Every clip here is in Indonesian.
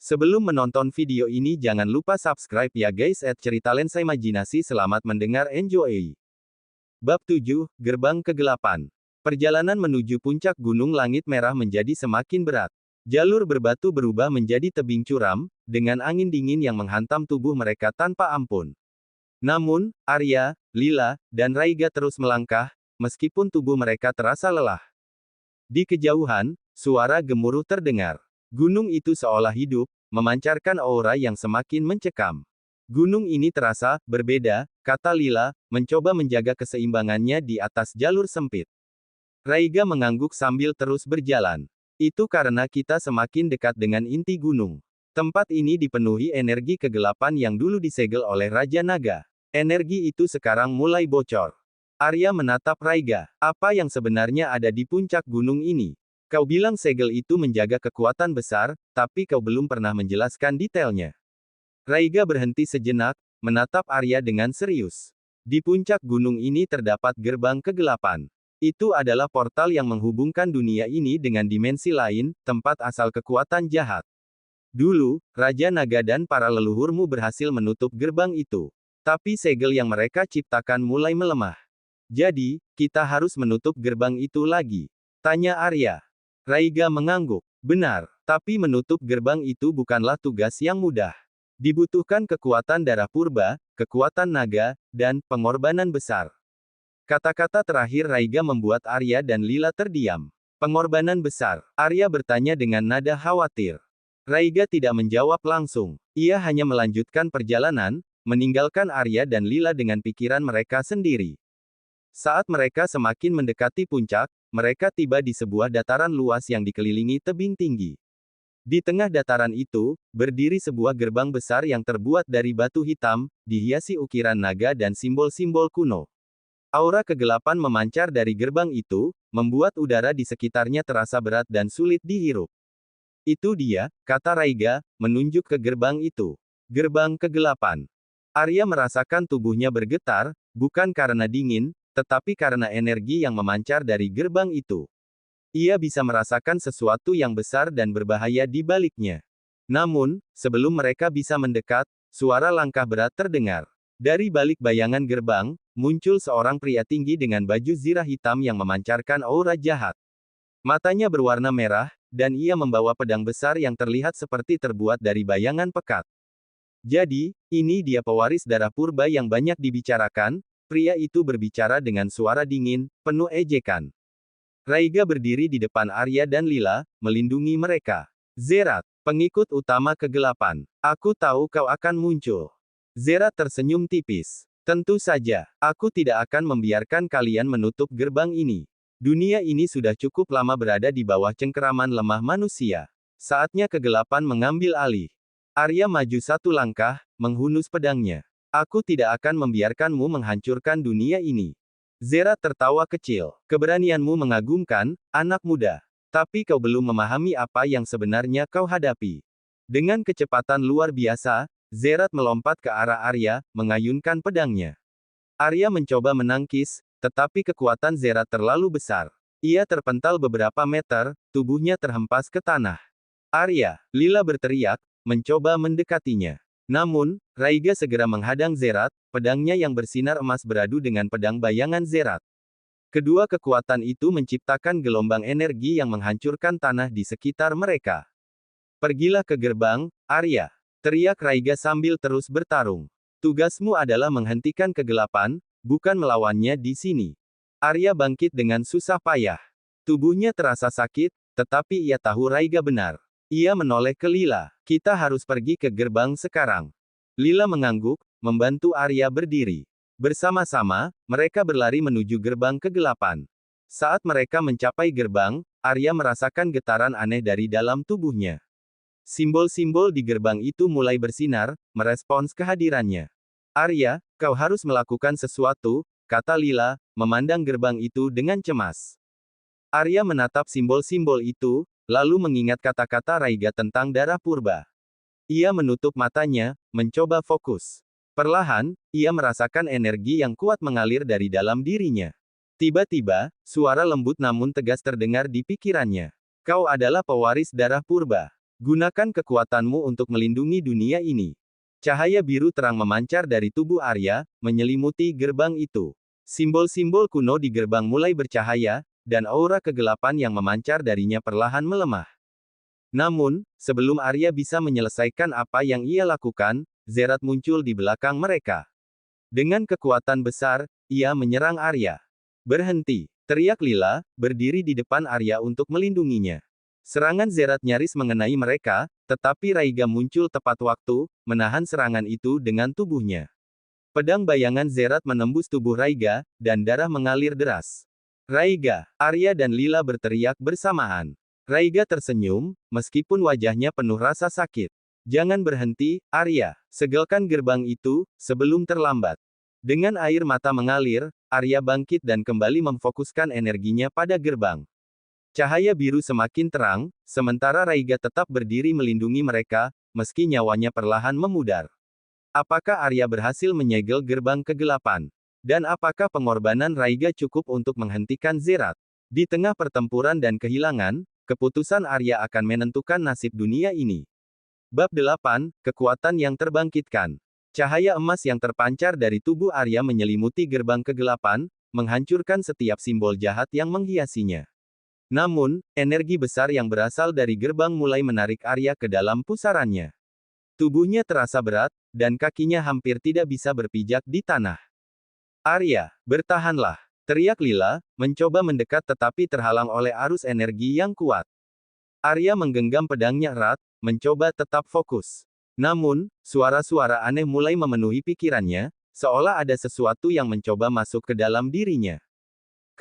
Sebelum menonton video ini jangan lupa subscribe ya guys @cerita lensa imajinasi. Selamat mendengar, enjoy. Bab 7, Gerbang Kegelapan. Perjalanan menuju puncak Gunung Langit Merah menjadi semakin berat. Jalur berbatu berubah menjadi tebing curam, dengan angin dingin yang menghantam tubuh mereka tanpa ampun. Namun, Arya, Lila, dan Raiga terus melangkah, meskipun tubuh mereka terasa lelah. Di kejauhan, suara gemuruh terdengar. Gunung itu seolah hidup, memancarkan aura yang semakin mencekam. Gunung ini terasa berbeda, kata Lila, mencoba menjaga keseimbangannya di atas jalur sempit. Raiga mengangguk sambil terus berjalan. Itu karena kita semakin dekat dengan inti gunung. Tempat ini dipenuhi energi kegelapan yang dulu disegel oleh Raja Naga. Energi itu sekarang mulai bocor. Arya menatap Raiga. Apa yang sebenarnya ada di puncak gunung ini? Kau bilang segel itu menjaga kekuatan besar, tapi kau belum pernah menjelaskan detailnya. Raiga berhenti sejenak, menatap Arya dengan serius. Di puncak gunung ini terdapat gerbang kegelapan. Itu adalah portal yang menghubungkan dunia ini dengan dimensi lain, tempat asal kekuatan jahat. Dulu, Raja Naga dan para leluhurmu berhasil menutup gerbang itu. Tapi segel yang mereka ciptakan mulai melemah. Jadi, kita harus menutup gerbang itu lagi. Tanya Arya. Raiga mengangguk. Benar, tapi menutup gerbang itu bukanlah tugas yang mudah. Dibutuhkan kekuatan darah purba, kekuatan naga, dan pengorbanan besar. Kata-kata terakhir Raiga membuat Arya dan Lila terdiam. Pengorbanan besar. Arya bertanya dengan nada khawatir. Raiga tidak menjawab langsung. Ia hanya melanjutkan perjalanan, meninggalkan Arya dan Lila dengan pikiran mereka sendiri. Saat mereka semakin mendekati puncak, mereka tiba di sebuah dataran luas yang dikelilingi tebing tinggi. Di tengah dataran itu, berdiri sebuah gerbang besar yang terbuat dari batu hitam, dihiasi ukiran naga dan simbol-simbol kuno. Aura kegelapan memancar dari gerbang itu, membuat udara di sekitarnya terasa berat dan sulit dihirup. Itu dia, kata Raiga, menunjuk ke gerbang itu. Gerbang kegelapan. Arya merasakan tubuhnya bergetar, bukan karena dingin, tetapi karena energi yang memancar dari gerbang itu. Ia bisa merasakan sesuatu yang besar dan berbahaya di baliknya. Namun, sebelum mereka bisa mendekat, suara langkah berat terdengar. Dari balik bayangan gerbang, muncul seorang pria tinggi dengan baju zirah hitam yang memancarkan aura jahat. Matanya berwarna merah, dan ia membawa pedang besar yang terlihat seperti terbuat dari bayangan pekat. Jadi, ini dia pewaris darah purba yang banyak dibicarakan. Pria itu berbicara dengan suara dingin, penuh ejekan. Raiga berdiri di depan Arya dan Lila, melindungi mereka. Zerat, pengikut utama kegelapan. Aku tahu kau akan muncul. Zerat tersenyum tipis. Tentu saja, aku tidak akan membiarkan kalian menutup gerbang ini. Dunia ini sudah cukup lama berada di bawah cengkeraman lemah manusia. Saatnya kegelapan mengambil alih. Arya maju satu langkah, menghunus pedangnya. Aku tidak akan membiarkanmu menghancurkan dunia ini. Zerat tertawa kecil. Keberanianmu mengagumkan, anak muda. Tapi kau belum memahami apa yang sebenarnya kau hadapi. Dengan kecepatan luar biasa, Zerat melompat ke arah Arya, mengayunkan pedangnya. Arya mencoba menangkis, tetapi kekuatan Zerat terlalu besar. Ia terpental beberapa meter, tubuhnya terhempas ke tanah. Arya, Lila berteriak, mencoba mendekatinya. Namun, Raiga segera menghadang Zerat, pedangnya yang bersinar emas beradu dengan pedang bayangan Zerat. Kedua kekuatan itu menciptakan gelombang energi yang menghancurkan tanah di sekitar mereka. Pergilah ke gerbang, Arya. Teriak Raiga sambil terus bertarung. Tugasmu adalah menghentikan kegelapan, bukan melawannya di sini. Arya bangkit dengan susah payah. Tubuhnya terasa sakit, tetapi ia tahu Raiga benar. Ia menoleh ke Lila. Kita harus pergi ke gerbang sekarang. Lila mengangguk, membantu Arya berdiri. Bersama-sama, mereka berlari menuju gerbang kegelapan. Saat mereka mencapai gerbang, Arya merasakan getaran aneh dari dalam tubuhnya. Simbol-simbol di gerbang itu mulai bersinar, merespons kehadirannya. Arya, kau harus melakukan sesuatu, kata Lila, memandang gerbang itu dengan cemas. Arya menatap simbol-simbol itu, lalu mengingat kata-kata Raiga tentang darah purba. Ia menutup matanya, mencoba fokus. Perlahan, ia merasakan energi yang kuat mengalir dari dalam dirinya. Tiba-tiba, suara lembut namun tegas terdengar di pikirannya. Kau adalah pewaris darah purba. Gunakan kekuatanmu untuk melindungi dunia ini. Cahaya biru terang memancar dari tubuh Arya, menyelimuti gerbang itu. Simbol-simbol kuno di gerbang mulai bercahaya, dan aura kegelapan yang memancar darinya perlahan melemah. Namun, sebelum Arya bisa menyelesaikan apa yang ia lakukan, Zerat muncul di belakang mereka. Dengan kekuatan besar, ia menyerang Arya. Berhenti, teriak Lila, berdiri di depan Arya untuk melindunginya. Serangan Zerat nyaris mengenai mereka, tetapi Raiga muncul tepat waktu, menahan serangan itu dengan tubuhnya. Pedang bayangan Zerat menembus tubuh Raiga, dan darah mengalir deras. Raiga, Arya dan Lila berteriak bersamaan. Raiga tersenyum, meskipun wajahnya penuh rasa sakit. Jangan berhenti, Arya. Segelkan gerbang itu, sebelum terlambat. Dengan air mata mengalir, Arya bangkit dan kembali memfokuskan energinya pada gerbang. Cahaya biru semakin terang, sementara Raiga tetap berdiri melindungi mereka, meski nyawanya perlahan memudar. Apakah Arya berhasil menyegel gerbang kegelapan? Dan apakah pengorbanan Raiga cukup untuk menghentikan Zerat? Di tengah pertempuran dan kehilangan, keputusan Arya akan menentukan nasib dunia ini. Bab 8, Kekuatan yang terbangkitkan. Cahaya emas yang terpancar dari tubuh Arya menyelimuti gerbang kegelapan, menghancurkan setiap simbol jahat yang menghiasinya. Namun, energi besar yang berasal dari gerbang mulai menarik Arya ke dalam pusarannya. Tubuhnya terasa berat, dan kakinya hampir tidak bisa berpijak di tanah. Arya, bertahanlah, teriak Lila, mencoba mendekat tetapi terhalang oleh arus energi yang kuat. Arya menggenggam pedangnya erat, mencoba tetap fokus. Namun, suara-suara aneh mulai memenuhi pikirannya, seolah ada sesuatu yang mencoba masuk ke dalam dirinya.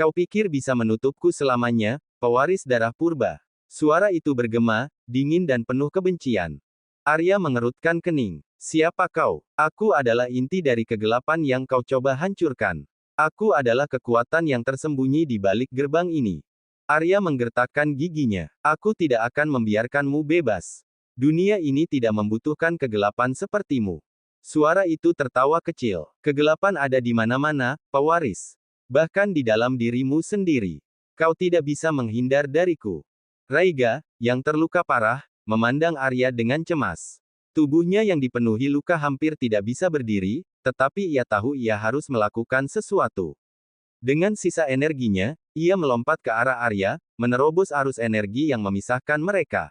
Kau pikir bisa menutupku selamanya, pewaris darah purba? Suara itu bergema, dingin dan penuh kebencian. Arya mengerutkan kening. Siapa kau? Aku adalah inti dari kegelapan yang kau coba hancurkan. Aku adalah kekuatan yang tersembunyi di balik gerbang ini. Arya menggertakkan giginya. Aku tidak akan membiarkanmu bebas. Dunia ini tidak membutuhkan kegelapan sepertimu. Suara itu tertawa kecil. Kegelapan ada di mana-mana, pewaris. Bahkan di dalam dirimu sendiri. Kau tidak bisa menghindar dariku. Raiga, yang terluka parah, memandang Arya dengan cemas. Tubuhnya yang dipenuhi luka hampir tidak bisa berdiri, tetapi ia tahu ia harus melakukan sesuatu. Dengan sisa energinya, ia melompat ke arah Arya, menerobos arus energi yang memisahkan mereka.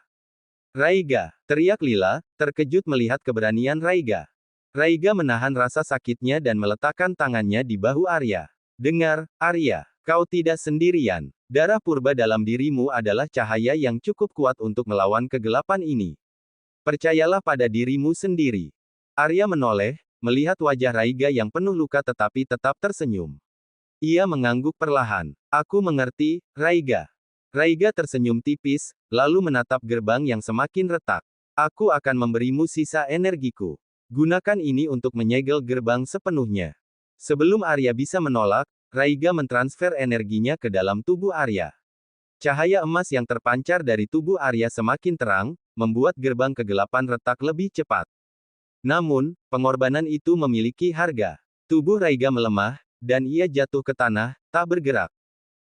Raiga, teriak Lila, terkejut melihat keberanian Raiga. Raiga menahan rasa sakitnya dan meletakkan tangannya di bahu Arya. Dengar, Arya, kau tidak sendirian. Darah purba dalam dirimu adalah cahaya yang cukup kuat untuk melawan kegelapan ini. Percayalah pada dirimu sendiri. Arya menoleh, melihat wajah Raiga yang penuh luka tetapi tetap tersenyum. Ia mengangguk perlahan. Aku mengerti, Raiga. Raiga tersenyum tipis, lalu menatap gerbang yang semakin retak. Aku akan memberimu sisa energiku. Gunakan ini untuk menyegel gerbang sepenuhnya. Sebelum Arya bisa menolak, Raiga mentransfer energinya ke dalam tubuh Arya. Cahaya emas yang terpancar dari tubuh Arya semakin terang, membuat gerbang kegelapan retak lebih cepat. Namun, pengorbanan itu memiliki harga. Tubuh Raiga melemah, dan ia jatuh ke tanah, tak bergerak.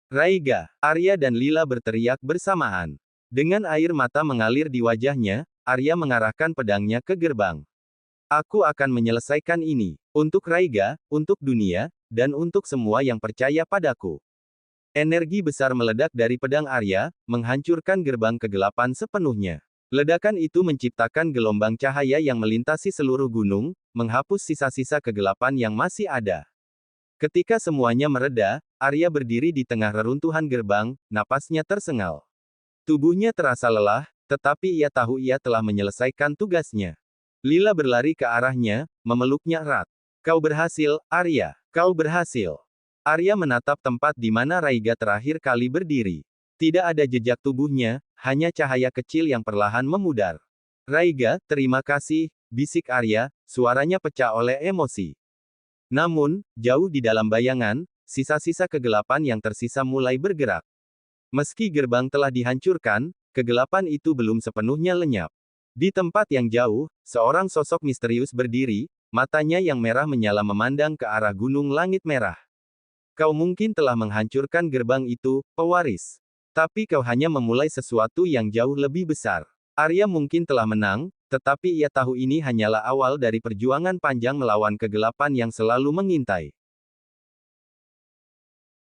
Raiga, Arya dan Lila berteriak bersamaan. Dengan air mata mengalir di wajahnya, Arya mengarahkan pedangnya ke gerbang. Aku akan menyelesaikan ini. Untuk Raiga, untuk dunia, dan untuk semua yang percaya padaku. Energi besar meledak dari pedang Arya, menghancurkan gerbang kegelapan sepenuhnya. Ledakan itu menciptakan gelombang cahaya yang melintasi seluruh gunung, menghapus sisa-sisa kegelapan yang masih ada. Ketika semuanya mereda, Arya berdiri di tengah reruntuhan gerbang, napasnya tersengal. Tubuhnya terasa lelah, tetapi ia tahu ia telah menyelesaikan tugasnya. Lila berlari ke arahnya, memeluknya erat. Kau berhasil, Arya. Kau berhasil. Arya menatap tempat di mana Raiga terakhir kali berdiri. Tidak ada jejak tubuhnya, hanya cahaya kecil yang perlahan memudar. Raiga, terima kasih, bisik Arya, suaranya pecah oleh emosi. Namun, jauh di dalam bayangan, sisa-sisa kegelapan yang tersisa mulai bergerak. Meski gerbang telah dihancurkan, kegelapan itu belum sepenuhnya lenyap. Di tempat yang jauh, seorang sosok misterius berdiri, matanya yang merah menyala memandang ke arah gunung langit merah. Kau mungkin telah menghancurkan gerbang itu, pewaris. Tapi kau hanya memulai sesuatu yang jauh lebih besar. Arya mungkin telah menang, tetapi ia tahu ini hanyalah awal dari perjuangan panjang melawan kegelapan yang selalu mengintai.